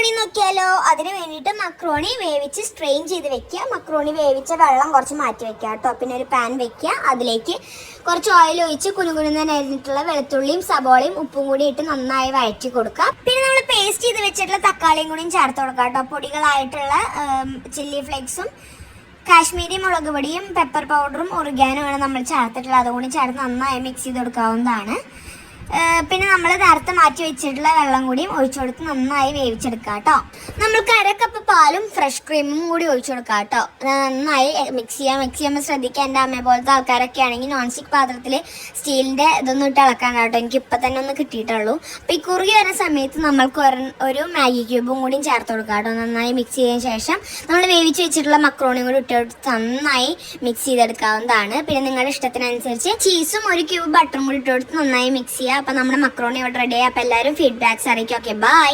പണി നോക്കിയാലോ? അതിന് വേണ്ടിയിട്ട് മക്രോണി വേവിച്ച് സ്ട്രെയിൻ ചെയ്ത് വെക്കുക. മക്രോണി വേവിച്ച വെള്ളം കുറച്ച് മാറ്റി വെക്കുക കേട്ടോ. പിന്നെ ഒരു പാൻ വെക്കുക, അതിലേക്ക് കുറച്ച് ഓയിൽ ഒഴിച്ച് കുനുകുനുന്ന് അരിഞ്ഞിട്ടുള്ള വെളുത്തുള്ളിയും സബോളയും ഉപ്പും കൂടി ഇട്ട് നന്നായി വഴറ്റി കൊടുക്കുക. പിന്നെ നമ്മൾ പേസ്റ്റ് ചെയ്ത് വെച്ചിട്ടുള്ള തക്കാളിയും കൂടിയും ചേർത്ത് കൊടുക്കുക കേട്ടോ. പൊടികളായിട്ടുള്ള ചില്ലി ഫ്ലേക്സും കാശ്മീരി മുളക് പൊടിയും പെപ്പർ പൗഡറും ഒറിഗാനുമാണ് നമ്മൾ ചേർത്തിട്ടുള്ളത്. അതുകൂടി ചേർത്ത് നന്നായി മിക്സ് ചെയ്ത് കൊടുക്കാവുന്നതാണ്. പിന്നെ നമ്മൾ നേരത്തെ മാറ്റി വെച്ചിട്ടുള്ള വെള്ളം കൂടിയും ഒഴിച്ചു കൊടുത്ത് നന്നായി വേവിച്ചെടുക്കുക കേട്ടോ. നമ്മൾക്ക് 1/2 കപ്പ് പാലും ഫ്രഷ് ക്രീമും കൂടി ഒഴിച്ചു കൊടുക്കുക കേട്ടോ. നന്നായി മിക്സ് ചെയ്യുമ്പോൾ ശ്രദ്ധിക്കുക. എൻ്റെ അമ്മയെ പോലത്തെ ആൾക്കാരൊക്കെ ആണെങ്കിൽ നോൺ സ്റ്റിക്ക് പാത്രത്തിൽ സ്റ്റീലിൻ്റെ ഇതൊന്നും ഇട്ട് ഇളക്കാൻ കേട്ടോ. എനിക്ക് ഇപ്പം തന്നെ ഒന്ന് കിട്ടിയിട്ടുള്ളൂ. അപ്പോൾ ഈ കുറുകി വരുന്ന സമയത്ത് നമ്മൾക്ക് ഒരു മാഗി ക്യൂബും കൂടിയും ചേർത്ത് കൊടുക്കുക കേട്ടോ. നന്നായി മിക്സ് ചെയ്തതിന് ശേഷം നമ്മൾ വേവിച്ച് വെച്ചിട്ടുള്ള മക്രോണിയും കൂടി ഇട്ട് നന്നായി മിക്സ് ചെയ്തെടുക്കാവുന്നതാണ്. പിന്നെ നിങ്ങളുടെ ഇഷ്ടത്തിനനുസരിച്ച് ചീസും 1 ക്യൂബ് ബട്ടറും കൂടി ഇട്ട് കൊടുത്ത് നന്നായി മിക്സ് ചെയ്യുക. അപ്പോൾ നമ്മുടെ മക്രോണി ഇവിടെ റെഡി ആയി. അപ്പോൾ എല്ലാവരും ഫീഡ്ബാക്ക്സ് അറിയിക്കും. Okay, by.